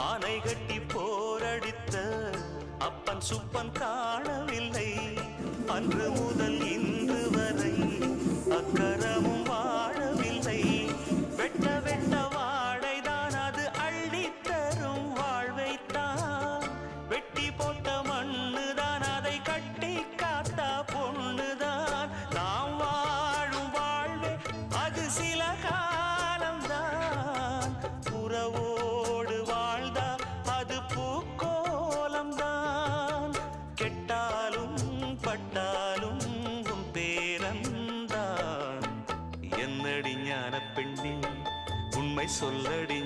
ஆனை கட்டி போரடித்த அப்பன் சுப்பன் காணவில்லை. அன்று முதல் இன்று வரை அக்கரமும் வாழவில்லை. வெட்ட வெட்ட வாடைதான் அது அள்ளித்தரும் வாழ்வைத்தான். வெட்டி போட்ட மண்ணுதான் அதை கட்டி காத்தா பொண்ணுதான். நாம் வாழும் வாழ்வே அது சில காலம்தான். உறவோடு வாழ்ந்தா அது பூக்கோலம்தான். கெட்டாலும் பட்டாலும் பேரந்தான். என்னடி ஞான பெண்ணே உண்மை சொல்லடி